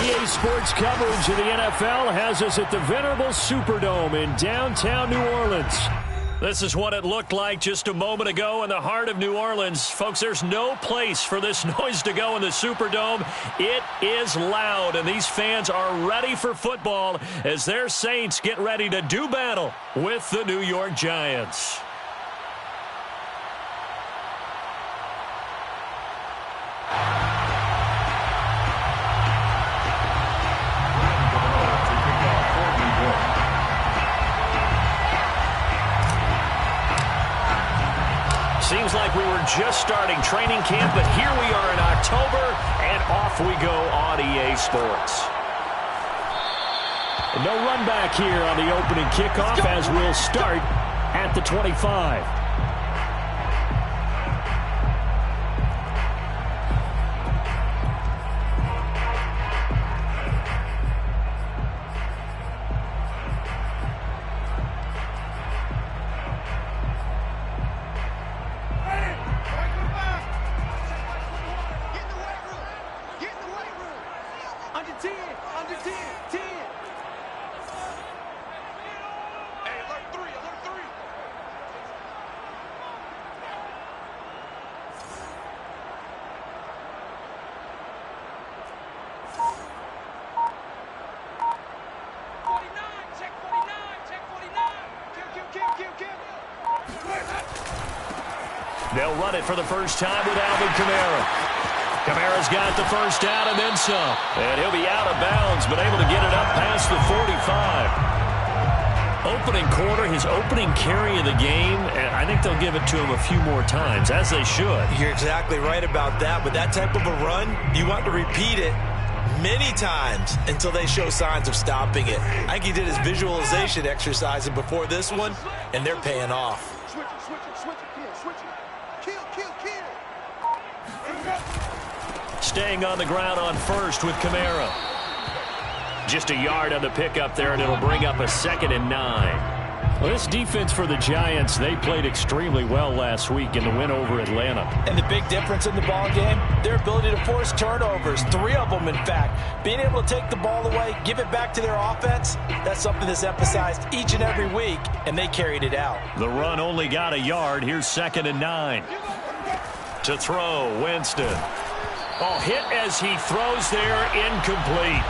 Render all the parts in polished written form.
EA Sports coverage of the NFL has us at the venerable Superdome in downtown New Orleans. This is what it looked like just a moment ago in the heart of New Orleans. Folks, there's no place for this noise to go in the Superdome. It is loud, and these fans are ready for football as their Saints get ready to do battle with the New York Giants. Seems like we were just starting training camp, but here we are in October, and off we go on EA Sports. No run back here on the opening kickoff as we'll start at the 25. They'll run it for the first time with Alvin Kamara. Kamara's got the first down and then some. And he'll be out of bounds, but able to get it up past the 45. Opening quarter, his opening carry of the game, and I think they'll give it to him a few more times, as they should. You're exactly right about that, but that type of a run, you want to repeat it many times until they show signs of stopping it. I think he did his visualization exercise before this one, and they're paying off. Staying on the ground on first with Kamara. Just a yard on the pickup there, and it'll bring up a 2nd and 9. Well, this defense for the Giants, they played extremely well last week in the win over Atlanta. And the big difference in the ball game, their ability to force turnovers, 3 of them in fact. Being able to take the ball away, give it back to their offense, that's something that's emphasized each and every week, and they carried it out. The run only got a yard. Here's 2nd and 9. To throw, Winston. Oh, hit as he throws there, incomplete.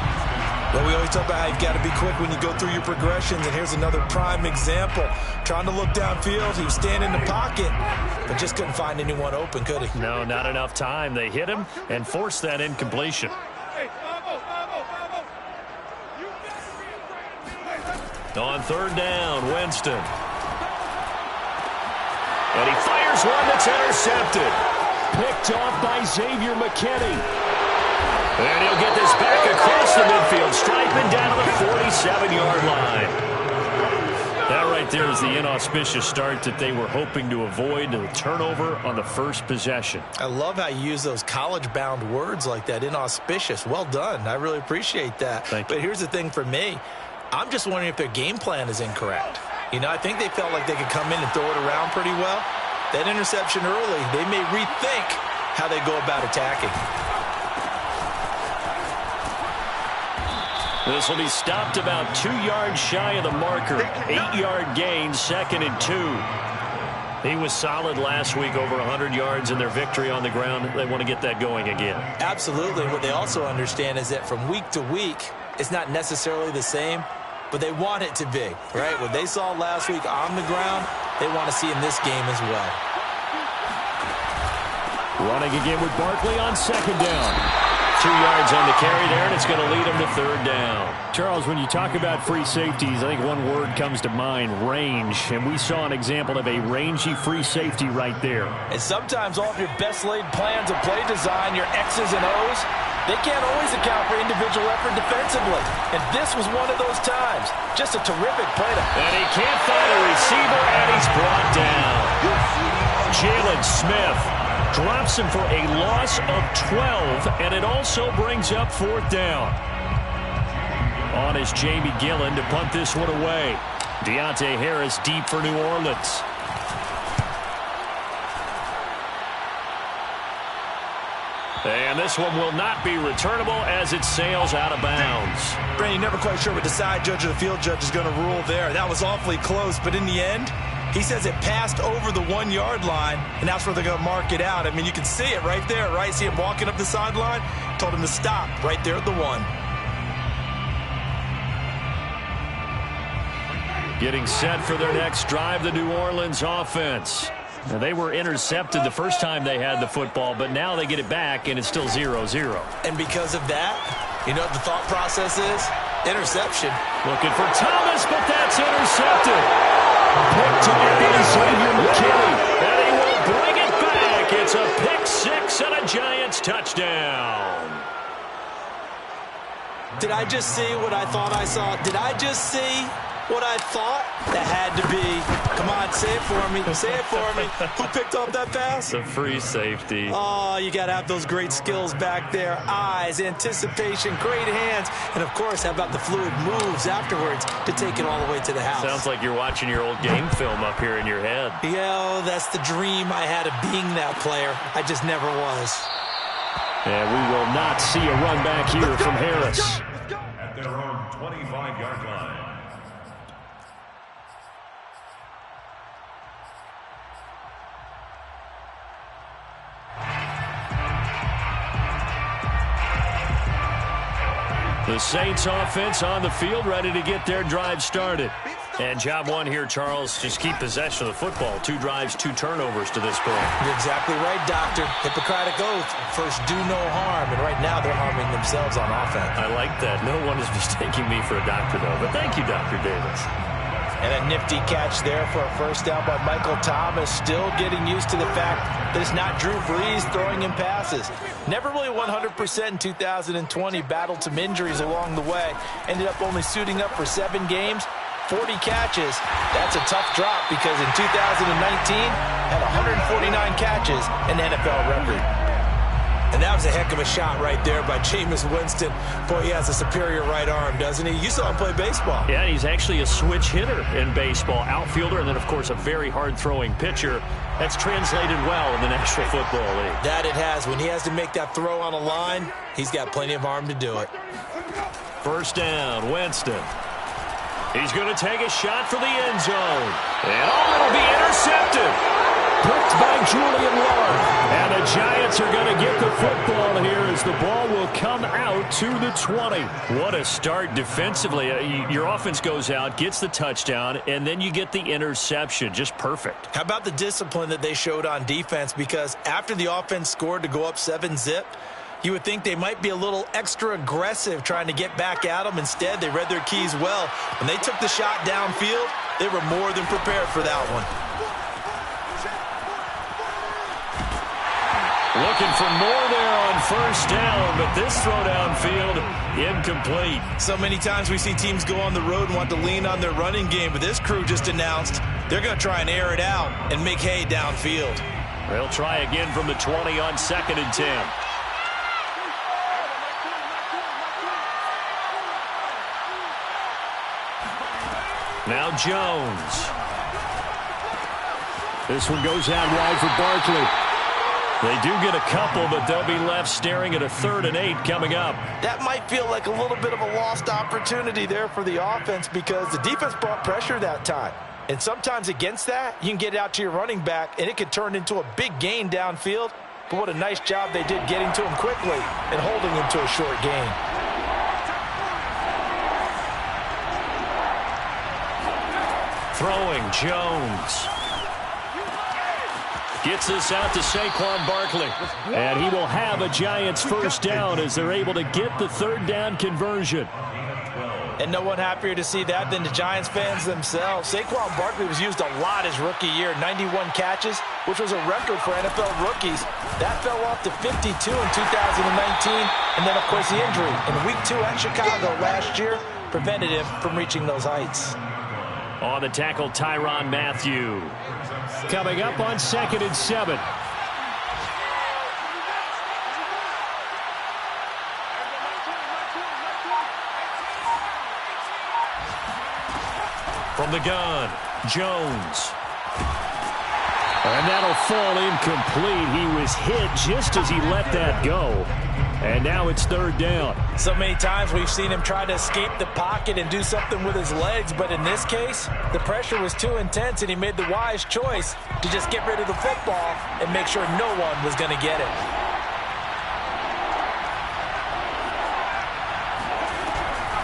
Well, we always talk about how you've got to be quick when you go through your progressions, and here's another prime example. Trying to look downfield, he was standing in the pocket, but just couldn't find anyone open, could he? No, not enough time. They hit him and forced that incompletion. On 3rd down, Winston. And he fires one that's intercepted. Picked off by Xavier McKinney. And he'll get this back across the midfield stripe and down to the 47-yard line. That right there is the inauspicious start that they were hoping to avoid, the turnover on the first possession. I love how you use those college-bound words like that, inauspicious. Well done. I really appreciate that. Thank you. But here's the thing for me. I'm just wondering if their game plan is incorrect. You know, I think they felt like they could come in and throw it around pretty well. That interception early, they may rethink how they go about attacking. This will be stopped about 2 yards shy of the marker. 8-yard gain, 2nd and 2. He was solid last week, over 100 yards in their victory on the ground. They want to get that going again. Absolutely. What they also understand is that from week to week, it's not necessarily the same, but they want it to be, right? What they saw last week on the ground, they want to see in this game as well. Running again with Barkley on 2nd down. 2 yards on the carry there, and it's going to lead him to 3rd down. Charles, when you talk about free safeties, I think one word comes to mind, range. And we saw an example of a rangy free safety right there. And sometimes all of your best laid plans of play design, your X's and O's, they can't always account for individual effort defensively. And this was one of those times. Just a terrific play. And he can't find a receiver, and he's brought down. Jalen Smith drops him for a loss of 12, and it also brings up 4th down. On is Jamie Gillen to punt this one away. Deontay Harris deep for New Orleans. And this one will not be returnable as it sails out of bounds. Brandon, you're never quite sure what the side judge or the field judge is going to rule there. That was awfully close, but in the end, he says it passed over the 1 yard line, and that's where they're going to mark it out. I mean, you can see it right there, right? See him walking up the sideline? Told him to stop right there at the 1. Getting set for their next drive, the New Orleans offense. Now, they were intercepted the first time they had the football, but now they get it back, and it's still 0-0. And because of that, you know what the thought process is? Interception. Looking for Thomas, but that's intercepted. Picked off by Xavier McKinney, and he will bring it back. It's a pick six and a Giants touchdown. Did I just see what I thought I saw? Did I just see what I thought? That had to be. Come on, say it for me. Say it for me. Who picked off that pass? The free safety. Oh, you got to have those great skills back there. Eyes, anticipation, great hands. And, of course, how about the fluid moves afterwards to take it all the way to the house? Sounds like you're watching your old game film up here in your head. Yeah, that's the dream I had of being that player. I just never was. And we will not see a run back here from Harris. At their own 25-yard line. The Saints offense on the field, ready to get their drive started. And job one here, Charles, just keep possession of the football. 2 drives, 2 turnovers to this point. You're exactly right, Doctor. Hippocratic oath. First, do no harm. And right now, they're harming themselves on offense. I like that. No one is mistaking me for a doctor, though. But thank you, Dr. Davis. And a nifty catch there for a first down by Michael Thomas. Still getting used to the fact that it's not Drew Brees throwing him passes. Never really 100% in 2020. Battled some injuries along the way. Ended up only suiting up for 7 games. 40 catches. That's a tough drop because in 2019, had 149 catches, an NFL record. And that was a heck of a shot right there by Jameis Winston. Boy, he has a superior right arm, doesn't he? You saw him play baseball. Yeah, he's actually a switch hitter in baseball. Outfielder, and then, of course, a very hard-throwing pitcher. That's translated well in the National Football League. That it has. When he has to make that throw on a line, he's got plenty of arm to do it. First down, Winston. He's going to take a shot for the end zone. And it'll be intercepted. Picked by Julian Love. And the Giants are going to get the football here as the ball will come out to the 20. What a start defensively. Your offense goes out, gets the touchdown, and then you get the interception. Just perfect. How about the discipline that they showed on defense? Because after the offense scored to go up 7-zip, you would think they might be a little extra aggressive trying to get back at them. Instead, they read their keys well. When they took the shot downfield, they were more than prepared for that one. Looking for more there on first down, but this throw downfield, incomplete. So many times we see teams go on the road and want to lean on their running game, but this crew just announced they're going to try and air it out and make hay downfield. They'll try again from the 20 on 2nd and 10. Now Jones. This one goes out wide for Barkley. They do get a couple, but they'll be left staring at a 3rd and 8 coming up. That might feel like a little bit of a lost opportunity there for the offense because the defense brought pressure that time. And sometimes against that, you can get it out to your running back, and it could turn into a big gain downfield. But what a nice job they did getting to him quickly and holding him to a short gain. Throwing, Jones. Gets this out to Saquon Barkley. And he will have a Giants first down as they're able to get the 3rd down conversion. And no one happier to see that than the Giants fans themselves. Saquon Barkley was used a lot his rookie year, 91 catches, which was a record for NFL rookies. That fell off to 52 in 2019. And then, of course, the injury in week 2 at Chicago last year prevented him from reaching those heights. On the tackle, Tyrann Mathieu. Coming up on 2nd and 7. From the gun, Jones. And that'll will fall incomplete. He was hit just as he let that go. And now it's third down. So many times we've seen him try to escape the pocket and do something with his legs, but in this case, the pressure was too intense and he made the wise choice to just get rid of the football and make sure no one was going to get it.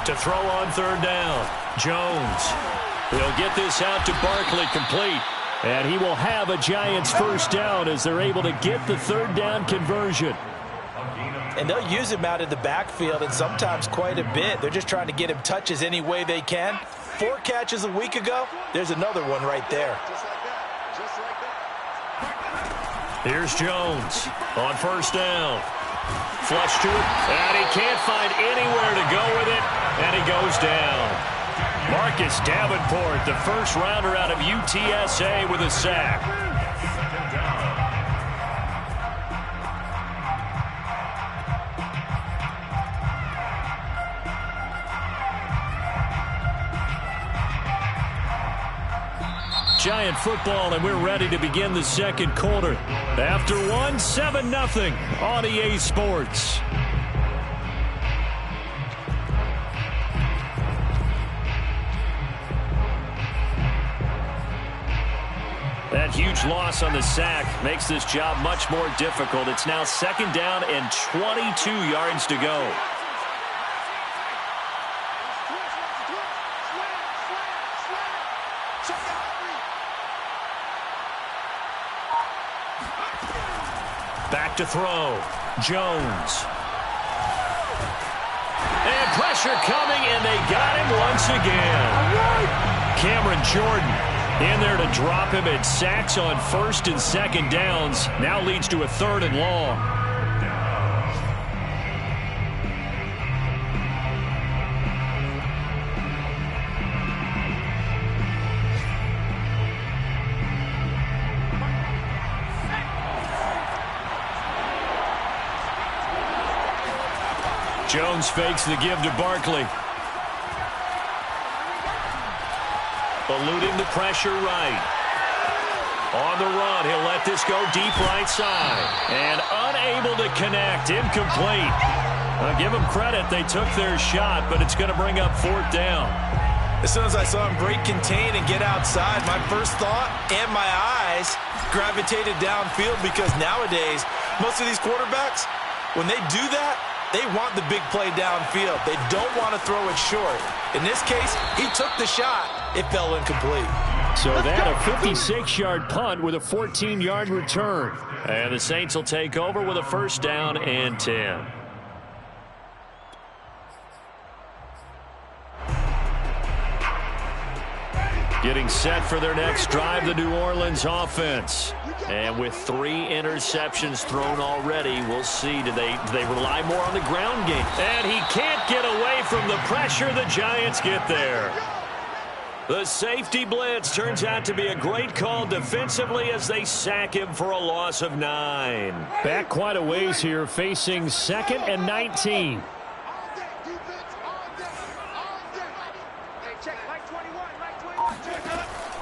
To throw on third down, Jones. He'll get this out to Barkley, complete. And he will have a Giants first down as they're able to get the third down conversion. And they'll use him out in the backfield, and sometimes quite a bit. They're just trying to get him touches any way they can. 4 catches a week ago. There's another one right there. Here's Jones on first down. Flush to it, and he can't find anywhere to go with it, and he goes down. Marcus Davenport, the first rounder out of UTSA, with a sack. Giant football, and we're ready to begin the second quarter. After 7-0 on EA Sports. That huge loss on the sack makes this job much more difficult. It's now second down and 22 yards to go. Back to throw. Jones. And pressure coming, and they got him once again. Cameron Jordan in there to drop him, and sacks on first and second downs. Now leads to a 3rd and long. Jones fakes the give to Barkley. Eluding the pressure right. On the run, he'll let this go deep right side. And unable to connect, incomplete. I'll give them credit, they took their shot, but it's going to bring up 4th down. As soon as I saw him break contain and get outside, my first thought and my eyes gravitated downfield, because nowadays, most of these quarterbacks, when they do that, they want the big play downfield. They don't want to throw it short. In this case, he took the shot. It fell incomplete. So that a 56-yard punt with a 14-yard return. And the Saints will take over with a first down and 10. Getting set for their next drive, the New Orleans offense. And with 3 interceptions thrown already, we'll see. Do they rely more on the ground game? And he can't get away from the pressure. The Giants get there. The safety blitz turns out to be a great call defensively as they sack him for a loss of 9. Back quite a ways here, facing 2nd and 19.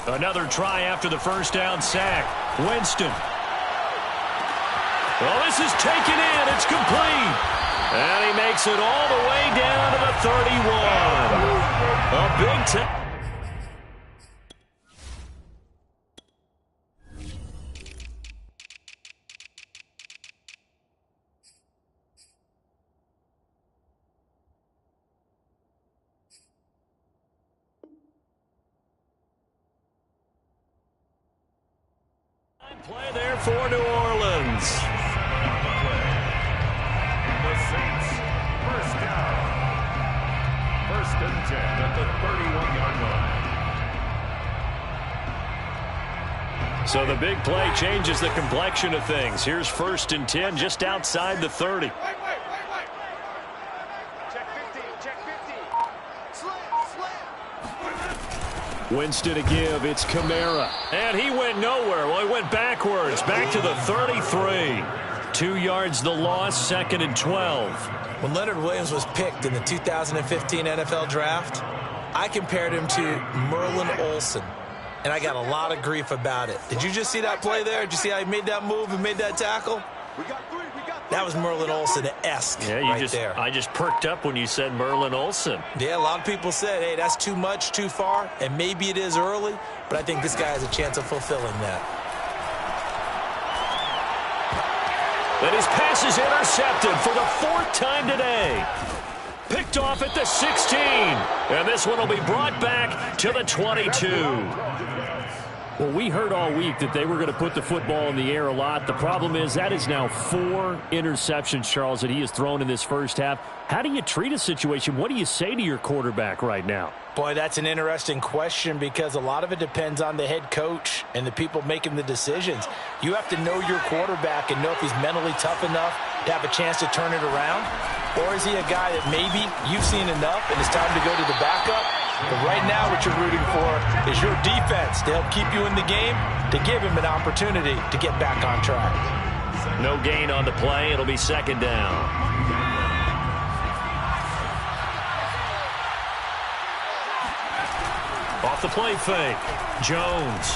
Another try after the first down sack. Winston. Well, this is taken in. It's complete. And he makes it all the way down to the 31. A big time. Play there for New Orleans. The Saints, first down. 1st and 10 at the 31-yard line. So the big play changes the complexion of things. Here's 1st and 10 just outside the 30. Winston to give. It's Kamara. And he went nowhere. Well, he went backwards. Back to the 33. 2 yards the loss, 2nd and 12. When Leonard Williams was picked in the 2015 NFL Draft, I compared him to Merlin Olsen. and I got a lot of grief about it. Did you just see that play there? Did you see how he made that move and made that tackle? That was Merlin Olsen-esque there. I just perked up when you said Merlin Olsen. Yeah, a lot of people said, hey, that's too much, too far, and maybe it is early, but I think this guy has a chance of fulfilling that. And his pass is intercepted for the 4th time today. Picked off at the 16. And this one will be brought back to the 22. Well, we heard all week that they were going to put the football in the air a lot. The problem is that is now 4 interceptions, Charles, that he has thrown in this first half. How do you treat a situation? What do you say to your quarterback right now? Boy, that's an interesting question because a lot of it depends on the head coach and the people making the decisions. You have to know your quarterback and know if he's mentally tough enough to have a chance to turn it around. Or is he a guy that maybe you've seen enough and it's time to go to the backup? But right now what you're rooting for is your defense to help keep you in the game, to give him an opportunity to get back on track. No gain on the play. It'll be 2nd down. Off the play fake. Jones.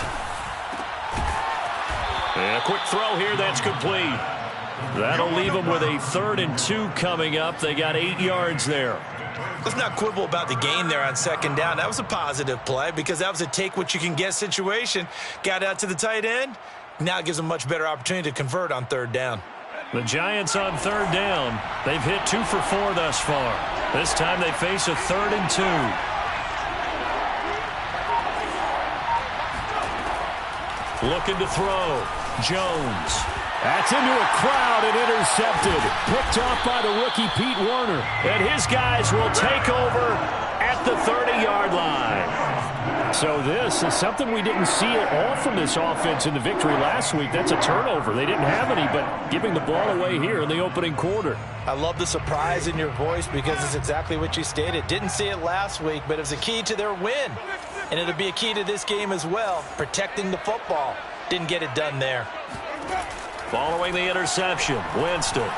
And a quick throw here. That's complete. That'll leave them with a 3rd and 2 coming up. They got 8 yards there. Let's not quibble about the gain there on 2nd down. That was a positive play because that was a take-what-you-can-get situation. Got out to the tight end. Now it gives them a much better opportunity to convert on 3rd down. The Giants on 3rd down. They've hit 2 for 4 thus far. This time they face a 3rd and 2. Looking to throw. Jones. That's into a crowd and intercepted. Picked off by the rookie Pete Werner. And his guys will take over at the 30-yard line. So this is something we didn't see at all from this offense in the victory last week. That's a turnover. They didn't have any, but giving the ball away here in the opening quarter. I love the surprise in your voice because it's exactly what you stated. Didn't see it last week, but it was a key to their win. And it'll be a key to this game as well, protecting the football. Didn't get it done there. Following the interception, Winston.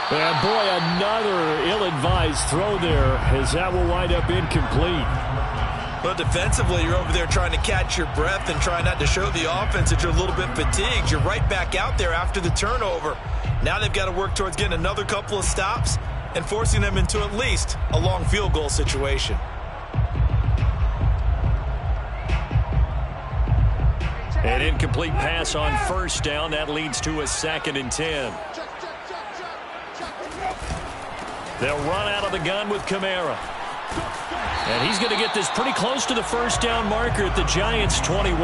And boy, another ill-advised throw there as that will wind up incomplete. But defensively, you're over there trying to catch your breath and try not to show the offense that you're a little bit fatigued. You're right back out there after the turnover. Now they've got to work towards getting another couple of stops and forcing them into at least a long field goal situation. An incomplete pass on 1st down. That leads to a 2nd and 10. They'll run out of the gun with Kamara. And he's going to get this pretty close to the 1st down marker at the Giants' 21.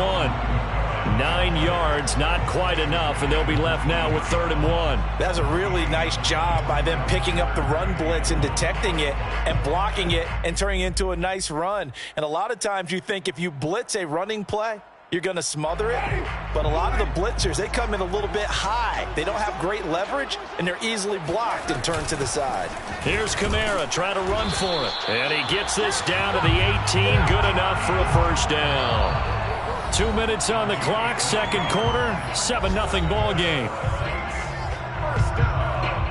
9 yards, not quite enough, and they'll be left now with 3rd and 1. That's a really nice job by them picking up the run blitz and detecting it and blocking it and turning it into a nice run. And a lot of times you think if you blitz a running play, you're going to smother it. But a lot of the blitzers, they come in a little bit high. They don't have great leverage, and they're easily blocked and turned to the side. Here's Kamara trying to run for it. And he gets this down to the 18. Good enough for a 1st down. 2 minutes on the clock, 2nd quarter, 7-0 ball game. 1st down.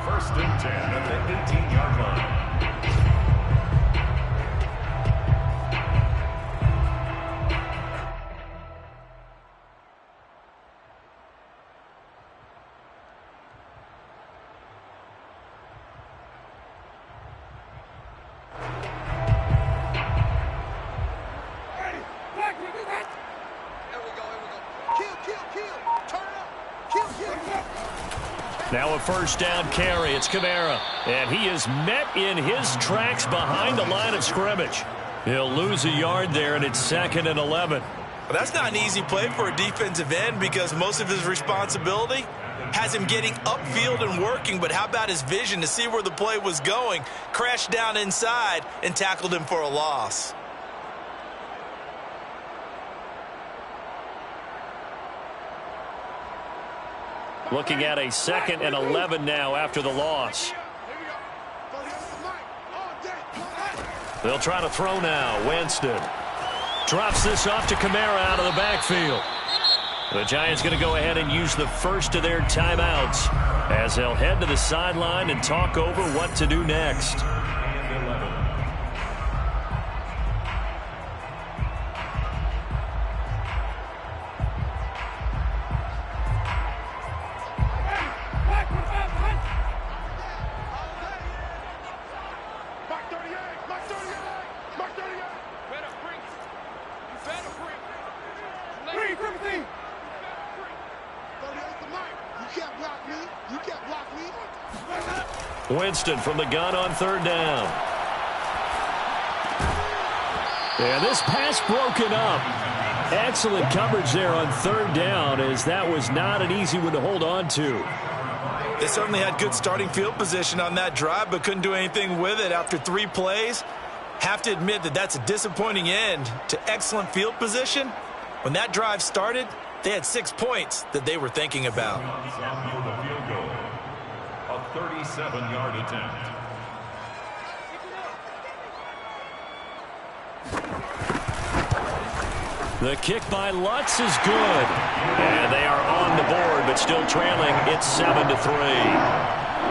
1st and 10 at the 18-yard line. Now a 1st down carry. It's Kamara. And he is met in his tracks behind the line of scrimmage. He'll lose a yard there, and it's 2nd and 11. Well, that's not an easy play for a defensive end because most of his responsibility has him getting upfield and working. But how about his vision to see where the play was going? Crashed down inside and tackled him for a loss. Looking at a 2nd and 11 now after the loss. They'll try to throw now. Winston drops this off to Kamara out of the backfield. The Giants going to go ahead and use the first of their timeouts as they'll head to the sideline and talk over what to do next. Winston from the gun on third down. And this pass broken up. Excellent coverage there on third down, as that was not an easy one to hold on to. They certainly had good starting field position on that drive, but couldn't do anything with it after 3 plays. Have to admit that that's a disappointing end to excellent field position. When that drive started, they had 6 points that they were thinking about. The field goal, a 37-yard attempt. The kick by Lutz is good. And they are on the board, but still trailing. It's 7-3.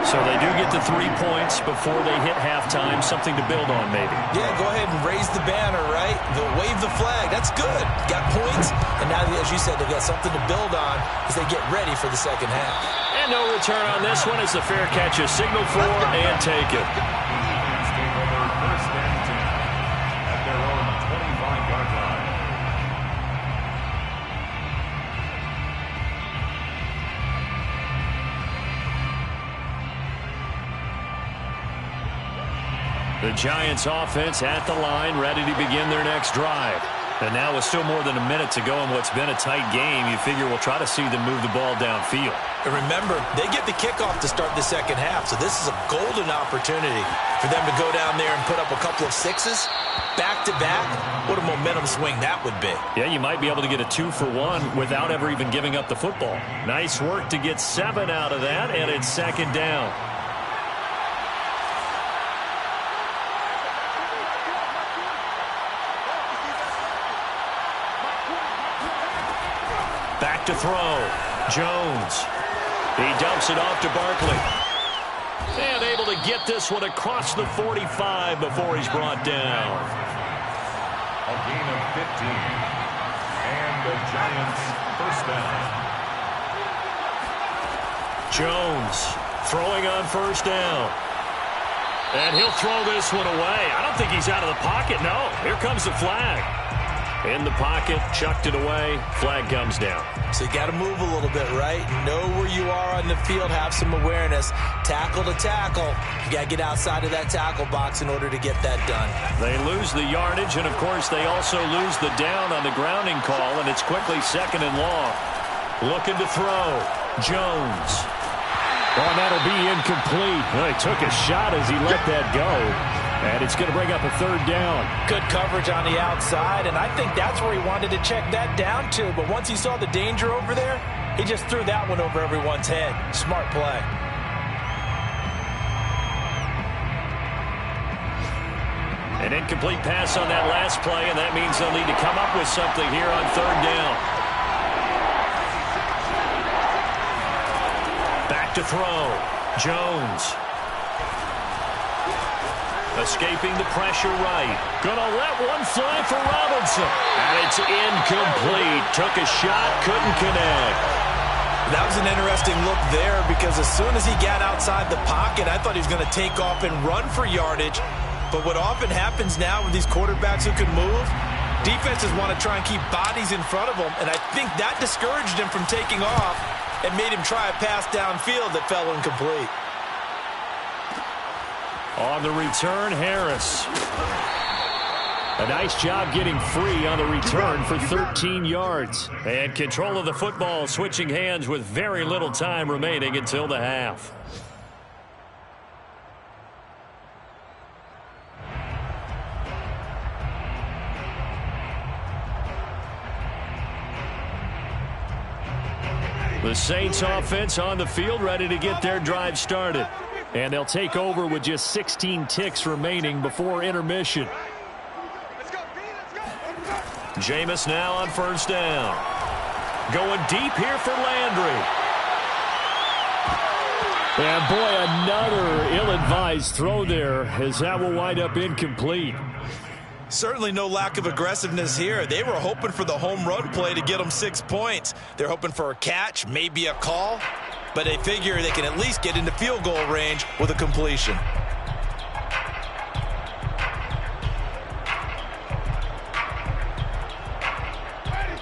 So they do get the 3 points before they hit halftime. Something to build on, maybe. Yeah, go ahead and raise the banner, right? They'll wave the flag. That's good. Got points. And now, as you said, they've got something to build on as they get ready for the second half. And no return on this one as the fair catch is signaled for and taken. Eagles take over first and 10 at their own 25-yard line. The Giants offense at the line, ready to begin their next drive. And now with still more than a minute to go in what's been a tight game, you figure we'll try to see them move the ball downfield. And remember, they get the kickoff to start the second half, so this is a golden opportunity for them to go down there and put up a couple of sixes back-to-back. What a momentum swing that would be. Yeah, you might be able to get a 2-for-1 without ever even giving up the football. Nice work to get 7 out of that, and it's second down. Back to throw. Jones. He dumps it off to Barkley. And able to get this one across the 45 before he's brought down. A gain of 15. And the Giants first down. Jones throwing on first down. And he'll throw this one away. I don't think he's out of the pocket. No, here comes the flag. In the pocket, chucked it away, flag comes down. So you got to move a little bit, right? Know where you are on the field, have some awareness. Tackle to tackle. You got to get outside of that tackle box in order to get that done. They lose the yardage, and of course they also lose the down on the grounding call, and it's quickly second and long. Looking to throw. Jones. Oh, and that'll be incomplete. Well, he took a shot as he let that go. And it's going to bring up a third down. Good coverage on the outside, and I think that's where he wanted to check that down to. But once he saw the danger over there, he just threw that one over everyone's head. Smart play. An incomplete pass on that last play, and that means they'll need to come up with something here on third down. Back to throw. Jones. Escaping the pressure right. Gonna let one fly for Robinson. And it's incomplete. Took a shot, couldn't connect. That was an interesting look there because as soon as he got outside the pocket, I thought he was going to take off and run for yardage. But what often happens now with these quarterbacks who can move, defenses want to try and keep bodies in front of them. And I think that discouraged him from taking off and made him try a pass downfield that fell incomplete. On the return, Harris. A nice job getting free on the return for 13 yards. And control of the football switching hands with very little time remaining until the half. The Saints offense on the field ready to get their drive started. And they'll take over with just 16 ticks remaining before intermission. Jameis now on first down. Going deep here for Landry. And boy, another ill-advised throw there as that will wind up incomplete. Certainly no lack of aggressiveness here. They were hoping for the home run play to get them 6 points. They're hoping for a catch, maybe a call. But they figure they can at least get into field goal range with a completion.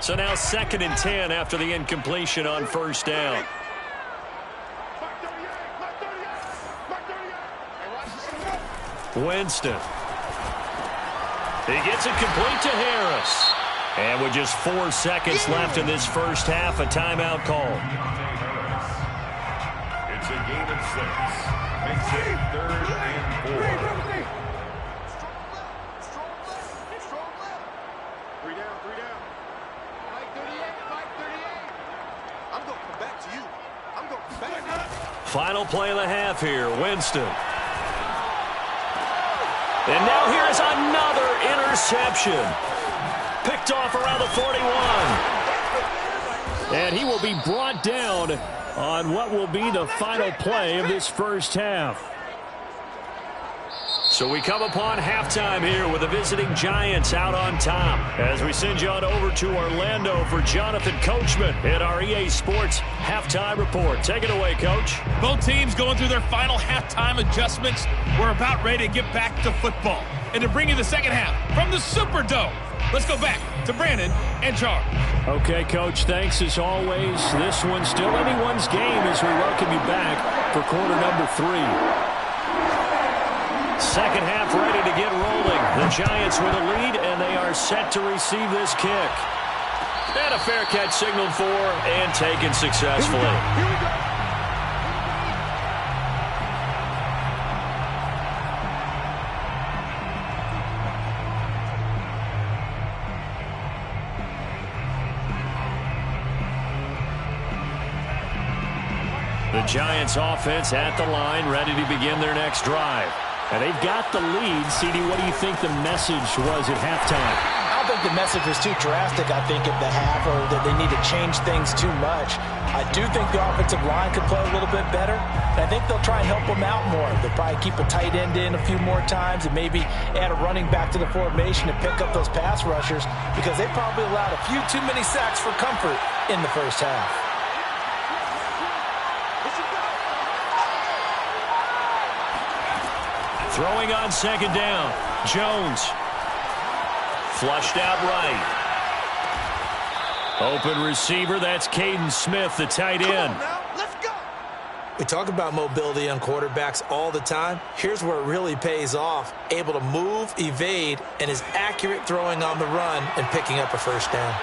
So now 2nd and 10 after the incompletion on first down. Winston. He gets it complete to Harris. And with just 4 seconds left in this first half, a timeout call. It's a game of 6. Makes it 3rd and 4. 3 down. 538. I'm going to come back to you. I'm going to come back. Final play of the half here. Winston. And now here's another interception. Picked off around the 41. And he will be brought down on what will be the final play of this first half. So we come upon halftime here with the visiting Giants out on top. As we send you on over to Orlando for Jonathan Coachman at our EA Sports Halftime Report. Take it away, Coach. Both teams going through their final halftime adjustments. We're about ready to get back to football. And to bring you the second half from the Superdome, let's go back to Brandon and Charles. Okay, Coach, thanks as always. This one's still anyone's game as we welcome you back for quarter number 3. Second half ready to get rolling. The Giants with a lead, and they are set to receive this kick. And a fair catch signaled for and taken successfully. Here we go. The Giants offense at the line, ready to begin their next drive. And they've got the lead. CD, what do you think the message was at halftime? I don't think the message was too drastic, I think, at the half, or that they need to change things too much. I do think the offensive line could play a little bit better. And I think they'll try and help them out more. They'll probably keep a tight end in a few more times and maybe add a running back to the formation to pick up those pass rushers, because they probably allowed a few too many sacks for comfort in the first half. Throwing on second down. Jones. Flushed out right. Open receiver. That's Caden Smith, the tight end. Let's go. We talk about mobility on quarterbacks all the time. Here's where it really pays off. Able to move, evade, and is accurate throwing on the run and picking up a first down.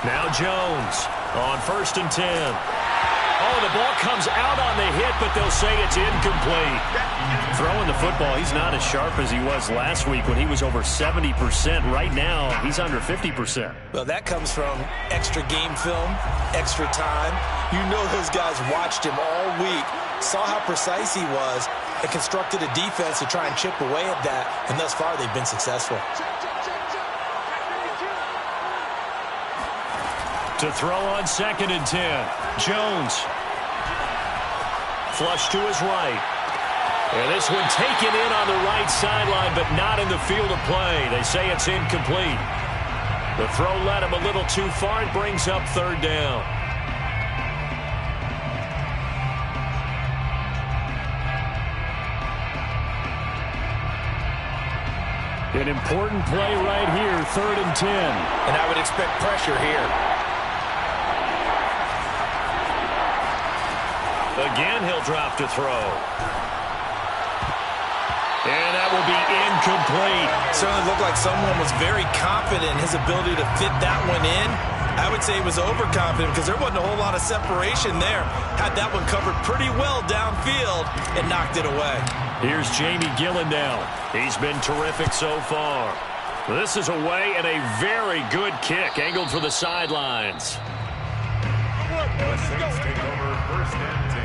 Now Jones on 1st and 10. Oh, the ball comes out on the hit, but they'll say it's incomplete. Throwing the football, he's not as sharp as he was last week when he was over 70%. Right now, he's under 50%. Well, that comes from extra game film, extra time. You know those guys watched him all week, saw how precise he was, and constructed a defense to try and chip away at that, and thus far they've been successful. To throw on 2nd and 10. Jones. Flush to his right. And this one taken in on the right sideline, but not in the field of play. They say it's incomplete. The throw led him a little too far. It brings up 3rd down. An important play right here, 3rd and 10. And I would expect pressure here. Again, he'll drop to throw. And that will be incomplete. Certainly looked like someone was very confident in his ability to fit that one in. I would say he was overconfident because there wasn't a whole lot of separation there. Had that one covered pretty well downfield and knocked it away. Here's Jamie Gillen now. He's been terrific so far. This is away and a very good kick angled for the sidelines. The Saints take over 1st and 10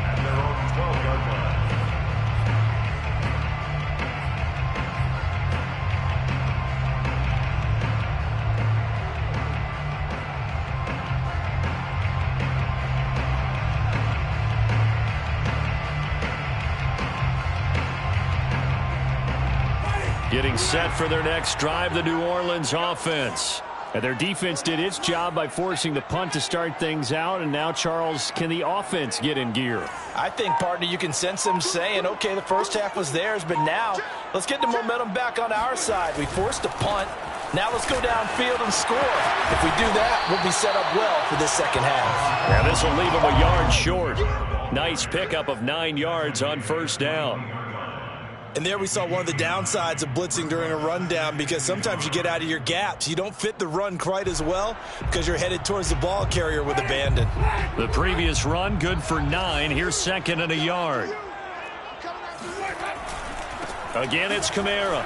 at their own 12-yard line. Getting set for their next drive, the New Orleans offense. And their defense did its job by forcing the punt to start things out. And now, Charles, can the offense get in gear? I think, partner, you can sense them saying, okay, the first half was theirs, but now let's get the momentum back on our side. We forced a punt. Now let's go downfield and score. If we do that, we'll be set up well for this second half. Yeah, this will leave him a yard short. Nice pickup of 9 yards on first down. And there we saw one of the downsides of blitzing during a rundown, because sometimes you get out of your gaps. You don't fit the run quite as well because you're headed towards the ball carrier with abandon. The previous run, good for 9. Here's second and a yard. Again, it's Kamara.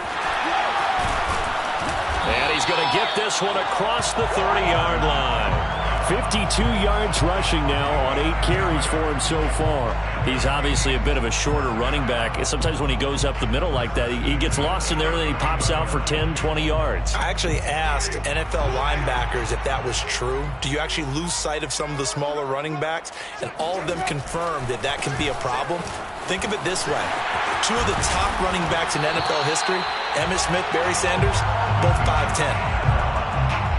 And he's going to get this one across the 30-yard line. 52 yards rushing now on 8 carries for him so far. He's obviously a bit of a shorter running back. Sometimes when he goes up the middle like that, he gets lost in there, and then he pops out for 10, 20 yards. I actually asked NFL linebackers if that was true. Do you actually lose sight of some of the smaller running backs? And all of them confirmed that that can be a problem. Think of it this way. 2 of the top running backs in NFL history, Emmitt Smith, Barry Sanders, both 5'10".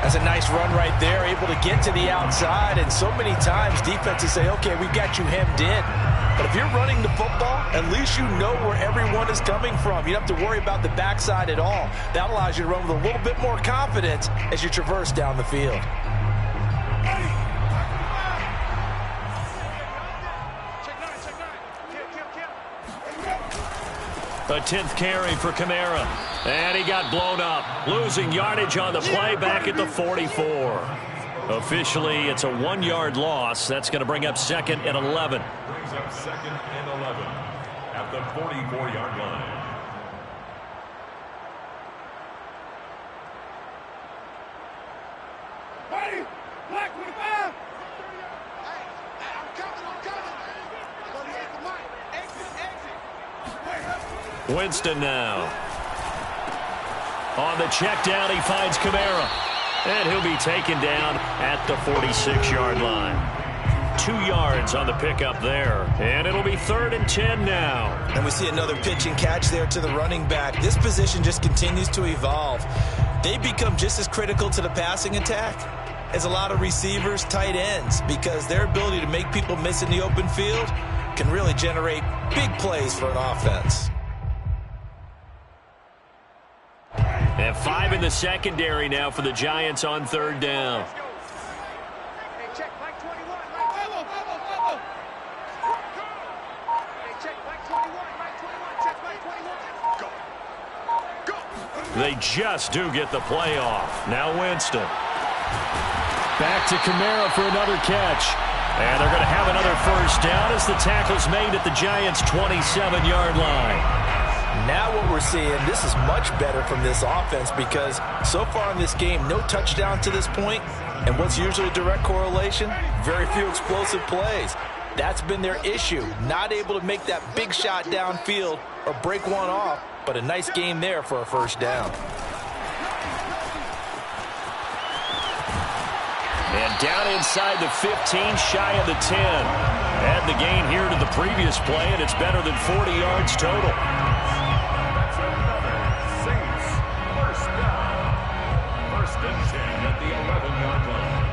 That's a nice run right there, able to get to the outside. And so many times defenses say, okay, we've got you hemmed in. But if you're running the football, at least you know where everyone is coming from. You don't have to worry about the backside at all. That allows you to run with a little bit more confidence as you traverse down the field. A 10th carry for Kamara. And he got blown up. Losing yardage on the play back at the 44. Officially, it's a 1-yard loss. That's going to bring up second and 11. Brings up second and 11 at the 44-yard line. Ready? Black 25. Hey, I'm coming. Go to the mic. Exit. Winston now. On the check down, he finds Kamara. And he'll be taken down at the 46-yard line. 2 yards on the pickup there. And it'll be 3rd and 10 now. And we see another pitch and catch there to the running back. This position just continues to evolve. They become just as critical to the passing attack as a lot of receivers, tight ends, because their ability to make people miss in the open field can really generate big plays for an offense. And 5 in the secondary now for the Giants on 3rd down. Hey, check Mike 21. Hey, check Mike 21. Check Mike 21. Go. They just do get the play off. Now Winston. Back to Kamara for another catch. And they're going to have another first down as the tackle's made at the Giants' 27-yard line. Now what we're seeing, this is much better from this offense, because so far in this game, no touchdown to this point, and what's usually a direct correlation? Very few explosive plays. That's been their issue, not able to make that big shot downfield or break one off, but a nice game there for a first down. And down inside the 15, shy of the 10. Add the gain here to the previous play, and it's better than 40 yards total. That's another Saints first down. 1st and 10 at the 11-yard line.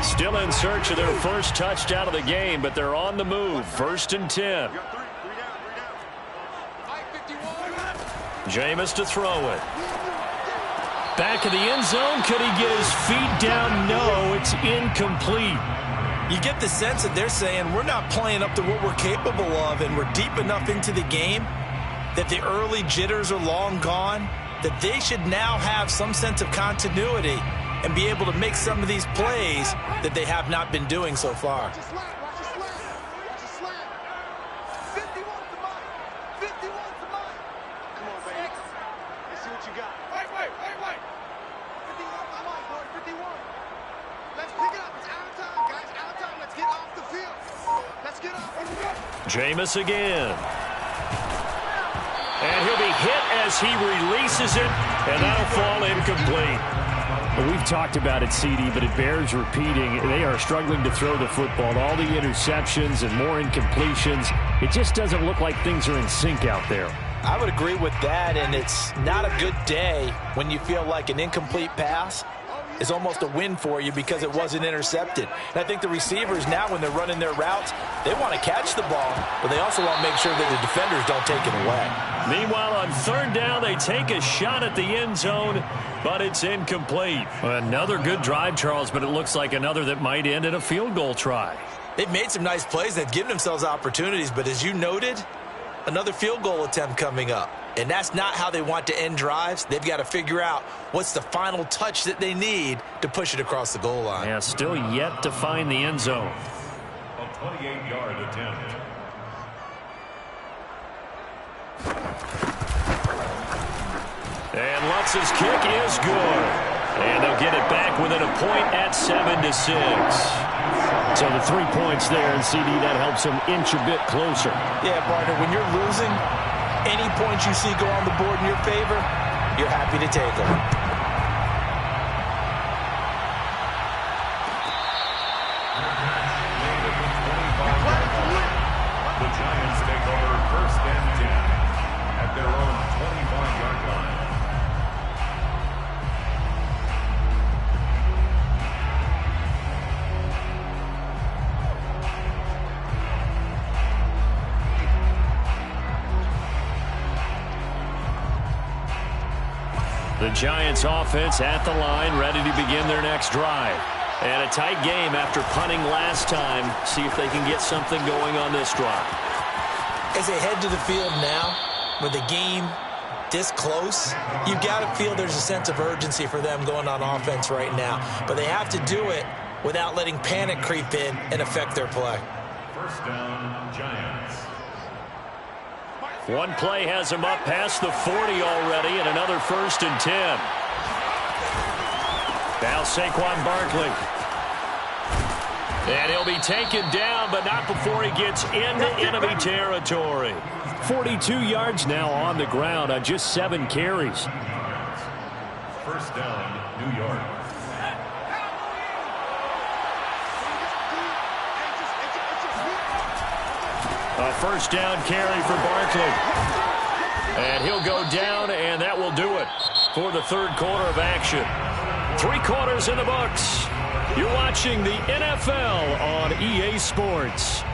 Still in search of their first touchdown of the game, but they're on the move. 1st and 10. Jameis to throw it. Back of the end zone. Could he get his feet down? No, it's incomplete. You get the sense that they're saying we're not playing up to what we're capable of, and we're deep enough into the game that the early jitters are long gone, that they should now have some sense of continuity and be able to make some of these plays that they have not been doing so far. Watch the slant. 51's the mic. 51's the mic. Come on, baby. Let's see what you got. Wait. 51's the mic, boy. 51. Let's pick it up. It's out of time, guys. Out of time. Let's get off the field. Let's get off. Jameis again. And he'll be hit as he releases it, and that'll fall incomplete. Well, we've talked about it, CD, but it bears repeating. They are struggling to throw the football. All the interceptions and more incompletions. It just doesn't look like things are in sync out there. I would agree with that, and it's not a good day when you feel like an incomplete pass is almost a win for you because it wasn't intercepted. And I think the receivers now, when they're running their routes, they want to catch the ball, but they also want to make sure that the defenders don't take it away. Meanwhile, on third down, they take a shot at the end zone, but it's incomplete. Another good drive, Charles, but it looks like another that might end in a field goal try. They've made some nice plays. They've given themselves opportunities, but as you noted, another field goal attempt coming up. And that's not how they want to end drives. They've got to figure out what's the final touch that they need to push it across the goal line. Yeah, still yet to find the end zone. A 28-yard attempt. And Lutz's kick is good. And they'll get it back within a point at 7-6. So the 3 points there, and CD, that helps them inch a bit closer. Yeah, partner, when you're losing, any points you see go on the board in your favor, you're happy to take them. The Giants take over 1st and 10 at their own 25-yard line. The Giants offense at the line, ready to begin their next drive. And a tight game after punting last time. See if they can get something going on this drive. As they head to the field now, with the game this close, you've got to feel there's a sense of urgency for them going on offense right now. But they have to do it without letting panic creep in and affect their play. 1st down, Giants. One play has him up past the 40 already, and another 1st and 10. Now Saquon Barkley. And he'll be taken down, but not before he gets into enemy territory. 42 yards now on the ground on just 7 carries. 1st down, New York. A 1st down carry for Barkley. And he'll go down, and that will do it for the 3rd quarter of action. 3 quarters in the books. You're watching the NFL on EA Sports.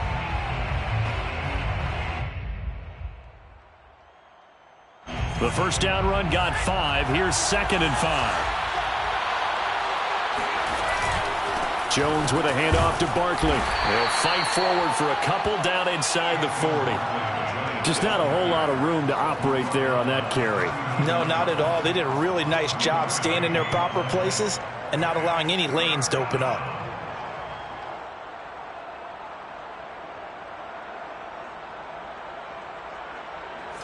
The 1st down run got 5. Here's 2nd and 5. Jones with a handoff to Barkley. They'll fight forward for a couple down inside the 40. Just not a whole lot of room to operate there on that carry. No, not at all. They did a really nice job staying in their proper places and not allowing any lanes to open up.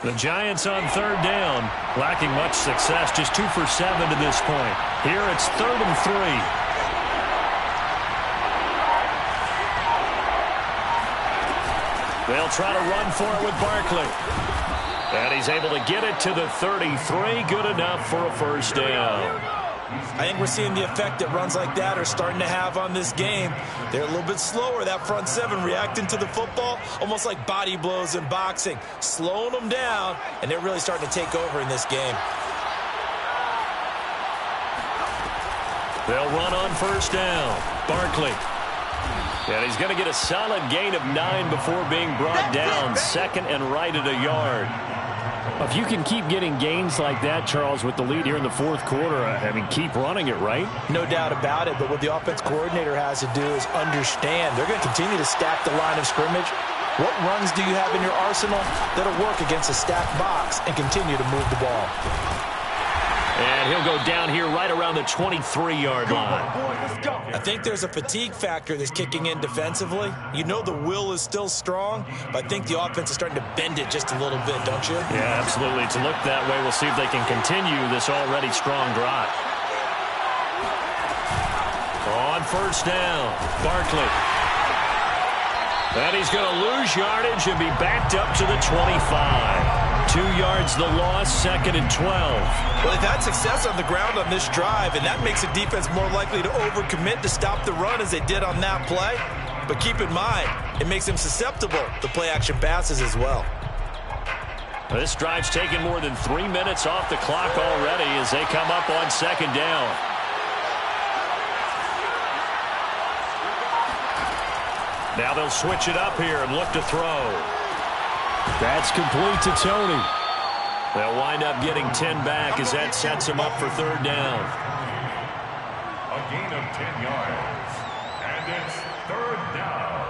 The Giants on 3rd down, lacking much success, just 2 for 7 to this point. Here it's 3rd and 3. They'll try to run for it with Barkley. And he's able to get it to the 33. Good enough for a 1st down. I think we're seeing the effect that runs like that are starting to have on this game. They're a little bit slower, that front 7, reacting to the football, almost like body blows in boxing, slowing them down, and they're really starting to take over in this game. They'll run on 1st down. Barkley. And he's going to get a solid gain of 9 before being brought down. 2nd and right at a yard. If you can keep getting gains like that, Charles, with the lead here in the 4th quarter, I mean, keep running it, right? No doubt about it, but what the offense coordinator has to do is understand they're going to continue to stack the line of scrimmage. What runs do you have in your arsenal that'll work against a stacked box and continue to move the ball? And he'll go down here right around the 23-yard line. I think there's a fatigue factor that's kicking in defensively. You know the will is still strong, but I think the offense is starting to bend it just a little bit, don't you? Yeah, absolutely. It's looked that way. We'll see if they can continue this already strong drive. On 1st down, Barkley. And he's going to lose yardage and be backed up to the 25. 2 yards the loss, 2nd and 12. Well, they've had success on the ground on this drive, and that makes a defense more likely to overcommit to stop the run as they did on that play. But keep in mind, it makes them susceptible to play-action passes as well. This drive's taken more than 3 minutes off the clock already as they come up on 2nd down. Now they'll switch it up here and look to throw. That's complete to Tony. They'll wind up getting 10 back as that sets them up for third down. A gain of 10 yards. And it's third down.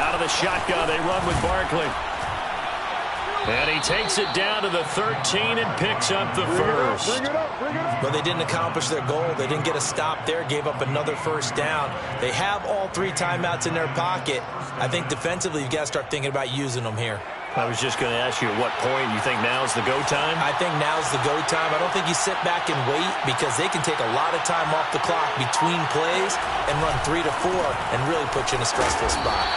Out of the shotgun, they run with Barkley. And he takes it down to the 13 and picks up the first. But they didn't accomplish their goal. They didn't get a stop there, gave up another first down. They have all 3 timeouts in their pocket. I think defensively, you've got to start thinking about using them here. I was just going to ask you at what point you think now's the go time? I think now's the go time. I don't think you sit back and wait because they can take a lot of time off the clock between plays and run 3 to 4 and really put you in a stressful spot.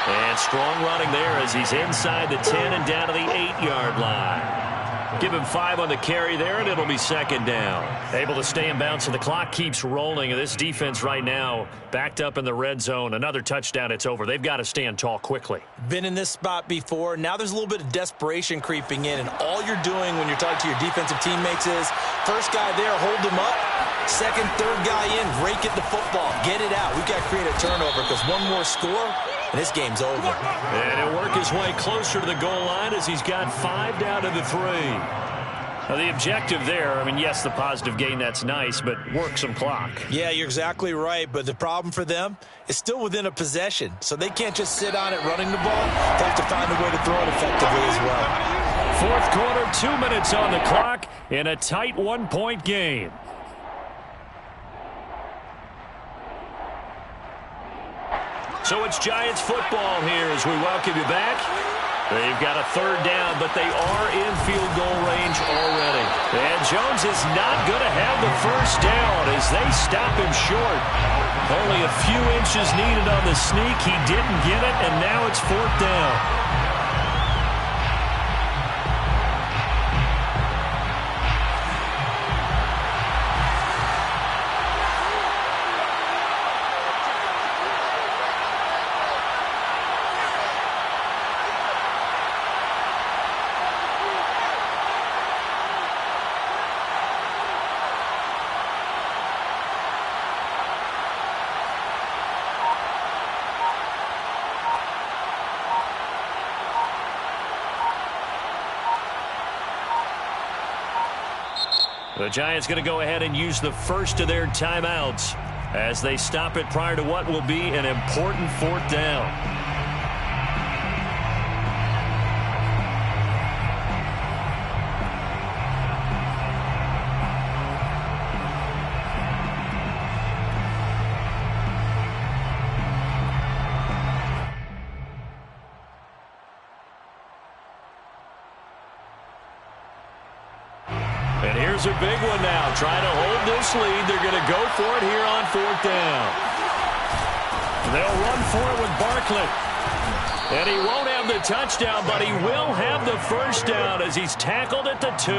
And strong running there as he's inside the 10 and down to the 8-yard line. Give him 5 on the carry there, and it'll be second down. Able to stay in bounds, and the clock keeps rolling. And this defense right now backed up in the red zone. Another touchdown, it's over. They've got to stand tall quickly. Been in this spot before. Now there's a little bit of desperation creeping in, and all you're doing when you're talking to your defensive teammates is first guy there, hold him up. Second, third guy in, rake it the football. Get it out. We've got to create a turnover because one more score, and this game's over. And he'll work his way closer to the goal line as he's got 5 down to the 3. Now the objective there, I mean, yes, the positive gain, that's nice, but work some clock. Yeah, you're exactly right, but the problem for them is still within a possession, so they can't just sit on it running the ball. They have to find a way to throw it effectively as well. Fourth quarter, 2 minutes on the clock in a tight 1-point game. So it's Giants football here as we welcome you back. They've got a third down, but they are in field goal range already. And Jones is not going to have the first down as they stop him short. Only a few inches needed on the sneak. He didn't get it, and now it's fourth down. The Giants going to go ahead and use the first of their timeouts as they stop it prior to what will be an important fourth down. And here's a big one now. Trying to hold this lead. They're going to go for it here on fourth down. They'll run for it with Barkley. And he won't have the touchdown, but he will have the first down as he's tackled at the 2.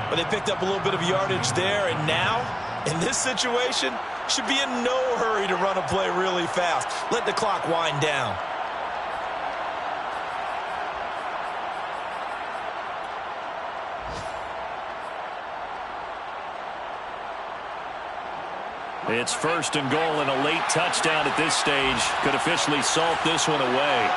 But they picked up a little bit of yardage there, and now, in this situation, should be in no hurry to run a play really fast. Let the clock wind down. It's first and goal, and a late touchdown at this stage could officially salt this one away.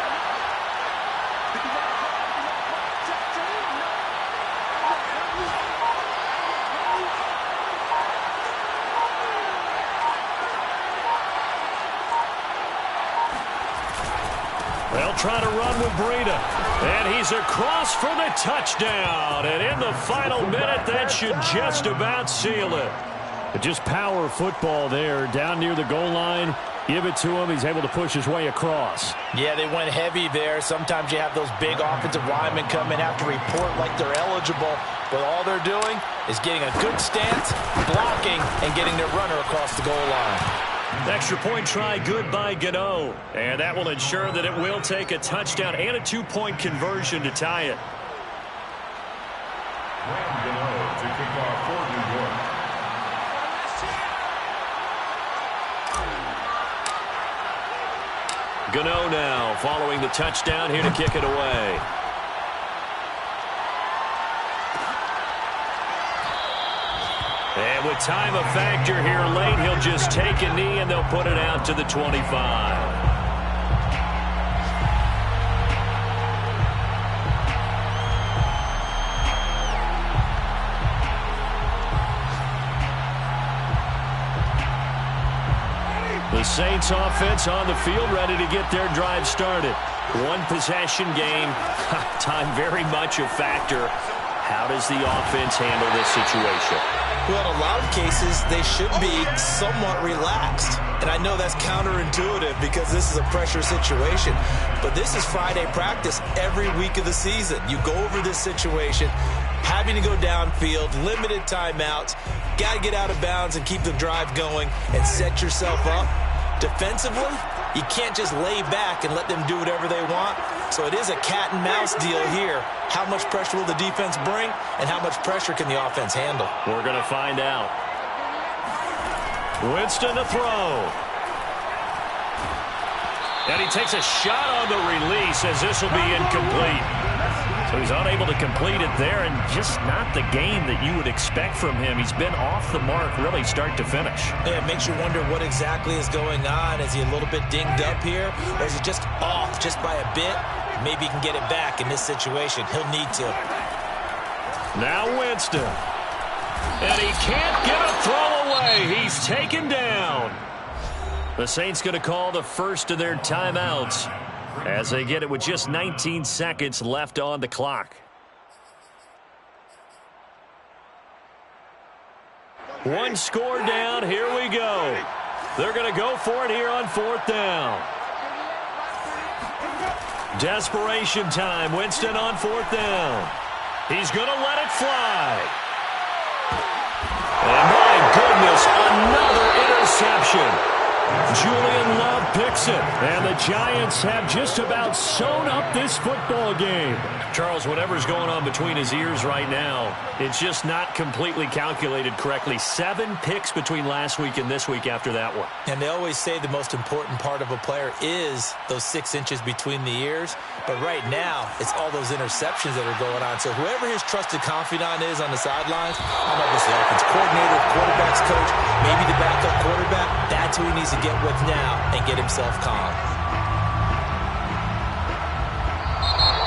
They'll try to run with Breida. And he's across for the touchdown. And in the final minute, that should just about seal it. But just power football there down near the goal line. Give it to him. He's able to push his way across. Yeah, they went heavy there. Sometimes you have those big offensive linemen come in, have to report like they're eligible. But all they're doing is getting a good stance, blocking, and getting their runner across the goal line. Extra point try good by Gano. And that will ensure that it will take a touchdown and a 2-point conversion to tie it. Graham Gano to kick off for New York. Gano now following the touchdown here to kick it away. time a factor here late. He'll just take a knee, and they'll put it out to the 25. The Saints offense on the field, ready to get their drive started. One possession game, time very much a factor. How does the offense handle this situation? Well, in a lot of cases, they should be somewhat relaxed. And I know that's counterintuitive because this is a pressure situation. But this is Friday practice every week of the season. You go over this situation, having to go downfield, limited timeouts, got to get out of bounds and keep the drive going and set yourself up. Defensively, you can't just lay back and let them do whatever they want. So it is a cat and mouse deal here. How much pressure will the defense bring, and how much pressure can the offense handle? We're going to find out. Winston to throw. And he takes a shot on the release as this will be incomplete. So he's unable to complete it there, and just not the game that you would expect from him. He's been off the mark really start to finish. Yeah, it makes you wonder what exactly is going on. Is he a little bit dinged up here, or is he just off just by a bit? Maybe he can get it back in this situation. He'll need to. Now Winston. And he can't get a throw away. He's taken down. The Saints going to call the first of their timeouts as they get it with just 19 seconds left on the clock. One score down. Here we go. They're going to go for it here on 4th down. Desperation time. Winston on 4th down. He's going to let it fly. And my goodness, another interception. Julian Love picks it, and the Giants have just about sewn up this football game. Charles, whatever's going on between his ears right now, it's just not completely calculated correctly. 7 picks between last week and this week after that one. And they always say the most important part of a player is those 6 inches between the ears. But right now, it's all those interceptions that are going on. So whoever his trusted confidant is on the sidelines, I don't know if it's the offense coordinator, quarterback's coach, maybe the backup quarterback, that's who he needs to get with now and get himself calm.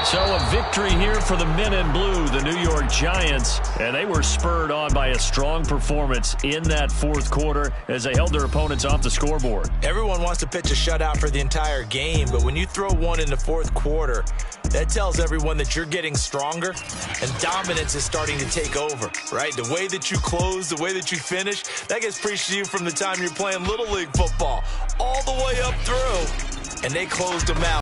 So a victory here for the men in blue, the New York Giants, and they were spurred on by a strong performance in that 4th quarter as they held their opponents off the scoreboard. Everyone wants to pitch a shutout for the entire game, but when you throw one in the 4th quarter, that tells everyone that you're getting stronger and dominance is starting to take over, right? The way that you close, the way that you finish, that gets preached to you from the time you're playing Little League football all the way up through, and they closed them out.